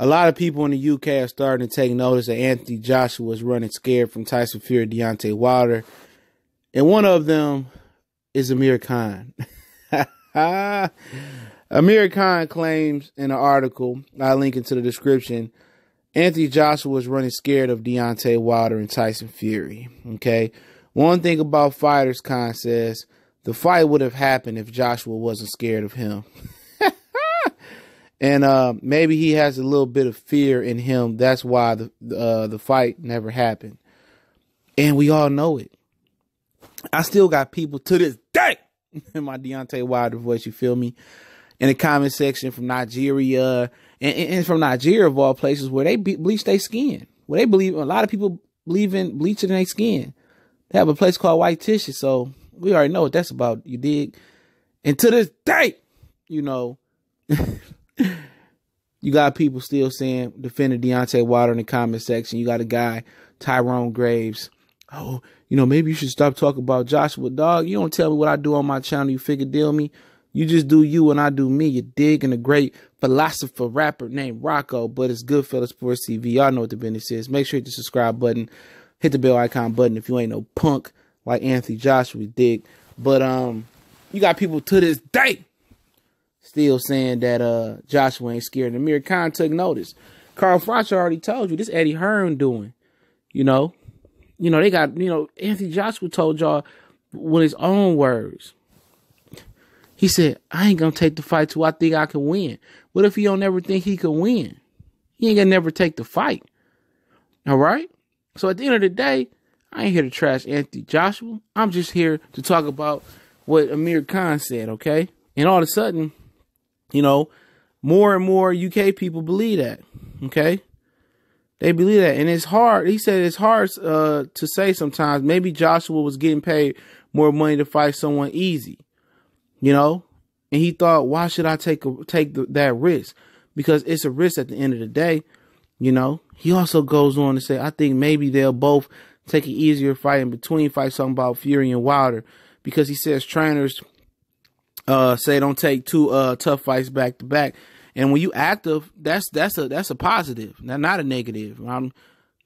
A lot of people in the UK are starting to take notice that Anthony Joshua is running scared from Tyson Fury, Deontay Wilder. And one of them is Amir Khan. Amir Khan claims in an article, I'll link it to the description, Anthony Joshua was running scared of Deontay Wilder and Tyson Fury. Okay. One thing about fighters, Khan says, the fight would have happened if Joshua wasn't scared of him. And maybe he has a little bit of fear in him. That's why the fight never happened. And we all know it. I still got people to this day in my Deontay Wilder voice, you feel me, in the comment section from Nigeria and from Nigeria of all places where they bleach their skin. Where they believe, a lot of people believe in bleaching their skin. They have a place called White Tissue, so we already know what that's about, you dig? And to this day, you know, you got people still saying, defending Deontay Wilder in the comment section. You got a guy, Tyrone Graves. Oh, you know, maybe you should stop talking about Joshua, dog. You don't tell me what I do on my channel. You figure deal me. You just do you and I do me. You dig? And a great philosopher rapper named Rocco, but it's Goodfellas Sports TV. Y'all know what the business is. Make sure you hit the subscribe button. Hit the bell icon button if you ain't no punk like Anthony Joshua, dig. But you got people to this day still saying that Joshua ain't scared. And Amir Khan took notice. Carl Froch already told you this Eddie Hearn doing. You know, they got, Anthony Joshua told y'all with his own words. He said, I ain't gonna take the fight till I think I can win. What if he don't ever think he can win? He ain't gonna never take the fight. All right? So at the end of the day, I ain't here to trash Anthony Joshua. I'm just here to talk about what Amir Khan said, okay? And all of a sudden, more and more UK people believe that, okay? They believe that. And it's hard. He said it's hard to say sometimes. Maybe Joshua was getting paid more money to fight someone easy, and he thought, why should I take that risk? Because it's a risk at the end of the day, He also goes on to say, I think maybe they'll both take an easier fight in between fights, something about Fury and Wilder, because he says trainers say don't take two tough fights back to back. And when you active, that's a positive, not a negative.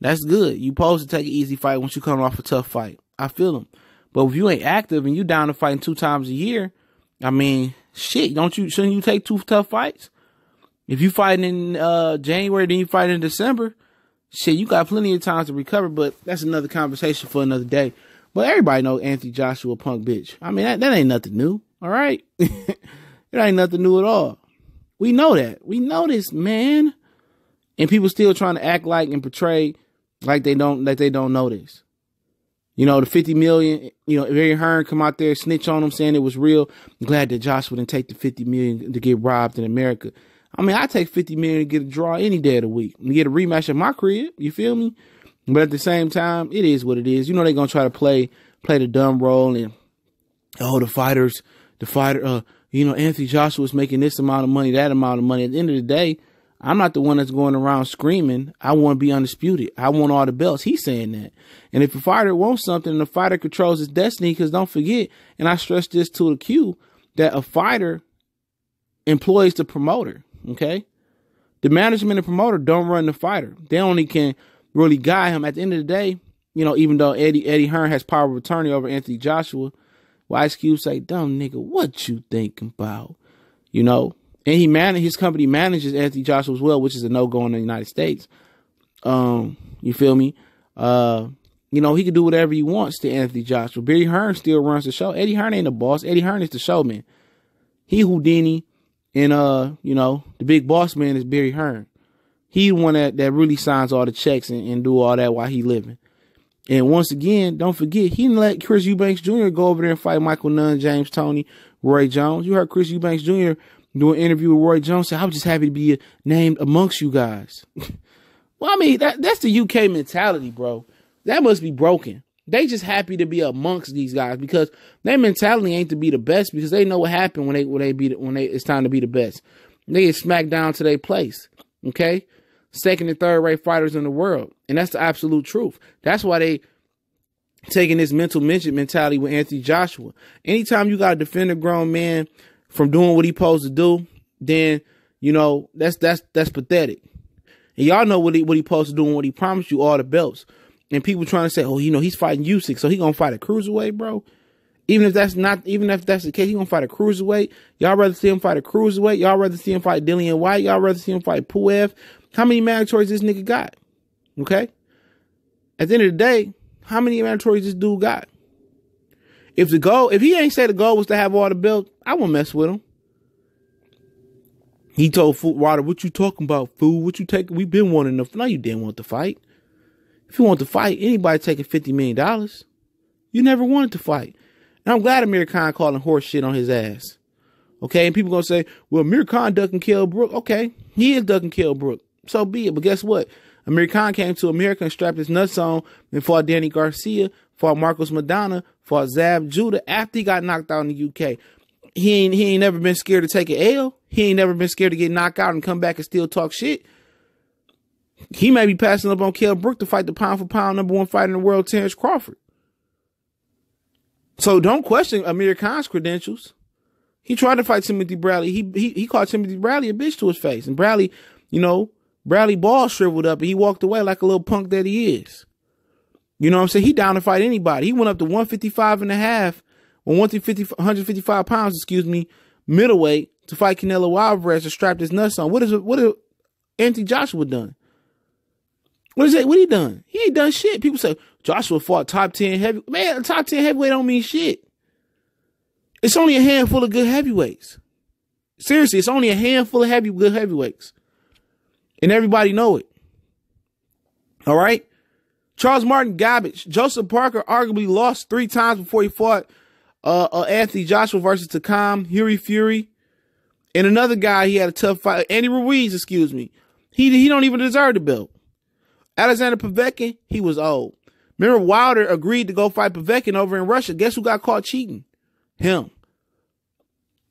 That's good. You supposed to take an easy fight once you come off a tough fight. I feel him. But if you ain't active and you down to fighting 2 times a year, I mean, shit, shouldn't you take 2 tough fights? If you fighting in January, then you fight in December, shit, you got plenty of time to recover, but that's another conversation for another day. But everybody know Anthony Joshua punk bitch. I mean, that ain't nothing new, all right? It ain't nothing new at all. We know that. We know this, man. And people still trying to act like and portray like they don't know this. The 50 million, Barry Hearn come out there, snitch on them, saying it was real. I'm glad that Joshua didn't take the 50 million to get robbed in America. I mean, I take 50 million to get a draw any day of the week and get a rematch at my crib. You feel me? But at the same time, it is what it is. They're going to try to play the dumb role and, the fighter, Anthony Joshua was making this amount of money, that amount of money. At the end of the day, I'm not the one that's going around screaming, I want to be undisputed. I want all the belts. He's saying that. And if a fighter wants something and the fighter controls his destiny, because don't forget, and I stress this to the Q, that a fighter employs the promoter, okay? The management and promoter don't run the fighter. They only can really guide him. At the end of the day, even though Eddie Hearn has power of attorney over Anthony Joshua, Ice Cube say, dumb nigga, what you thinking about? And his company manages Anthony Joshua as well, which is a no-go in the United States. You feel me? He can do whatever he wants to Anthony Joshua. Barry Hearn still runs the show. Eddie Hearn ain't the boss. Eddie Hearn is the showman. He Houdini and, the big boss man is Barry Hearn. He the one that really signs all the checks and do all that while he living. And once again, don't forget, he didn't let Chris Eubanks Jr. go over there and fight Michael Nunn, James Toney, Roy Jones. You heard Chris Eubanks Jr. do an interview with Roy Jones say, I was just happy to be named amongst you guys. Well, I mean, that's the UK mentality, bro. That must be broken. They just happy to be amongst these guys because their mentality ain't to be the best because they know what happened when it's time to be the best. They get smacked down to their place. Okay? Second and third rate fighters in the world. And that's the absolute truth. That's why they taking this mental mentality with Anthony Joshua. Anytime you got to defend a grown man from doing what he supposed to do, then, that's pathetic. And y'all know what he supposed to do and what he promised you, all the belts. And people trying to say, oh, he's fighting Usyk, so he gonna fight a cruiserweight, bro. Even if that's the case, he gonna fight a cruiserweight. Y'all rather see him fight a cruiserweight. Y'all rather see him fight Dillian White. Y'all rather see him fight Puev. How many mandatories this nigga got? Okay. At the end of the day, how many mandatories this dude got? If he ain't say the goal was to have all the belts, I won't mess with him. He told Wilder, what you talking about, fool? What you taking? We been wanting enough. No, you didn't want to fight. If you want to fight, anybody taking $50 million. You never wanted to fight. And I'm glad Amir Khan calling horse shit on his ass. Okay, and people gonna say, well, Amir Khan duck and kill Brook. Okay, he is duck and kill Brook. So be it. But guess what? Amir Khan came to America and strapped his nuts on and fought Danny Garcia, fought Marcos Madonna, fought Zab Judah after he got knocked out in the UK. He ain't never been scared to take an L. He ain't never been scared to get knocked out and come back and still talk shit. He may be passing up on Kell Brook to fight the pound for pound #1 fighter in the world, Terrence Crawford. So don't question Amir Khan's credentials. He tried to fight Timothy Bradley. He called Timothy Bradley a bitch to his face. And Bradley, Bradley ball shriveled up and he walked away like a little punk that he is. You know what I'm saying? He down to fight anybody. He went up to 155.5 or 155 pounds, middleweight to fight Canelo Alvarez and strapped his nuts on. What is Anthony Joshua done? What he done? He ain't done shit. People say Joshua fought top 10 heavy. Man, top 10 heavyweight don't mean shit. It's only a handful of good heavyweights. Seriously, it's only a handful of good heavyweights. And everybody know it. All right? Charles Martin, garbage. Joseph Parker arguably lost 3 times before he fought Anthony Joshua versus Takam Fury. And another guy, he had a tough fight. Andy Ruiz, He don't even deserve the belt. Alexander Povetkin, he was old. Remember, Wilder agreed to go fight Povetkin over in Russia. Guess who got caught cheating? Him.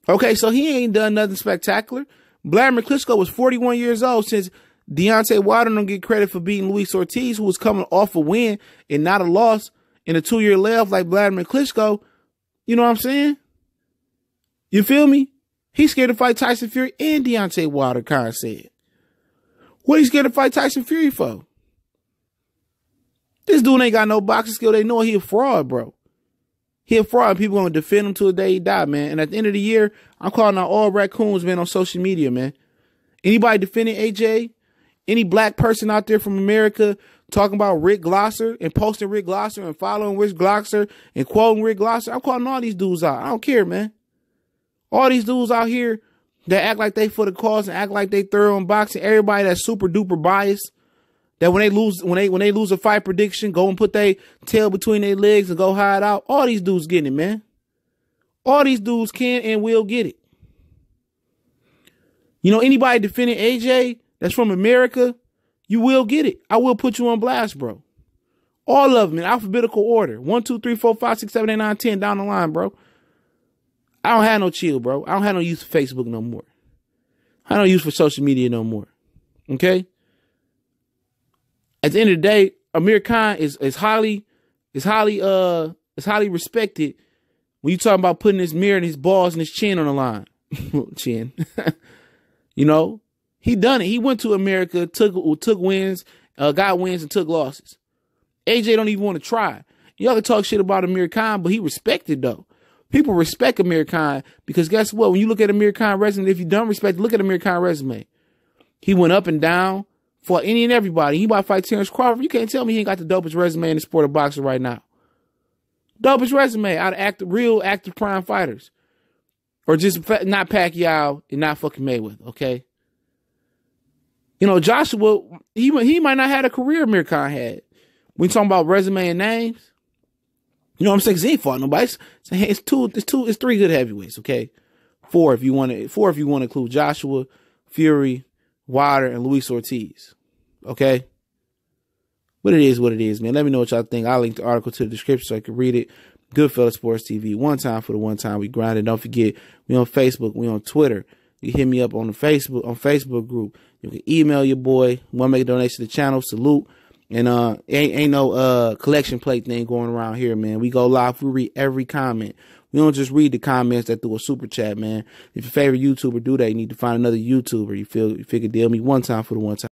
Okay, so he ain't done nothing spectacular. Vladimir Klitschko was 41 years old since Deontay Wilder don't get credit for beating Luis Ortiz, who was coming off a win and not a loss in a 2-year layoff like Vladimir Klitschko. You know what I'm saying? You feel me? He's scared to fight Tyson Fury and Deontay Wilder, Khan said. What he scared to fight Tyson Fury for? This dude ain't got no boxing skill. They know he a fraud, bro. He a fraud. People gonna defend him till the day he die, man. And at the end of the year, I'm calling out all raccoons, man, on social media, man. Anybody defending AJ? Any black person out there from America talking about Rick Glosser and posting Rick Glosser and following Rick Glosser and quoting Rick Glosser? I'm calling all these dudes out. I don't care, man. All these dudes out here that act like they for the cause and act like they thorough in boxing. Everybody that's super duper biased. That when they lose a fight prediction, go and put their tail between their legs and go hide out. All these dudes getting it, man. All these dudes can and will get it. Anybody defending AJ that's from America, you will get it. I will put you on blast, bro. All of them in alphabetical order. 1, 2, 3, 4, 5, 6, 7, 8, 9, 10 down the line, bro. I don't have no chill, bro. I don't have no use for Facebook no more. I don't use for social media no more. Okay? At the end of the day, Amir Khan is highly respected when you talking about putting his mirror and his balls and his chin on the line. Chin. He done it. He went to America, took wins, got wins and took losses. AJ don't even want to try. Y'all can talk shit about Amir Khan, but he respected though. People respect Amir Khan because guess what? When you look at Amir Khan resume, if you don't respect, look at Amir Khan resume. He went up and down. Fought any and everybody. He about to fight Terrence Crawford. You can't tell me he ain't got the dopest resume in the sport of boxing right now. Dopest resume out of real active prime fighters. Or just not Pacquiao and not fucking Mayweather, okay? Joshua, he might not have a career Amir Khan had. When you talking about resume and names, you know what I'm saying? 'Cause he ain't fought nobody. It's 3 good heavyweights, okay? 4 if you want to include Joshua, Fury, Wilder, and Luis Ortiz. Okay? But it is what it is, man. Let me know what y'all think. I'll link the article to the description so I can read it. Goodfellas Sports TV. One time for the one time we grinded. Don't forget, we on Facebook. We on Twitter. You hit me up on the Facebook group. You can email your boy. Want to make a donation to the channel. Salute. And ain't no collection plate thing going around here, man. We go live. We read every comment. We don't just read the comments that do a super chat, man. If your favorite YouTuber do that, you need to find another YouTuber. You figure deal me one time for the one time.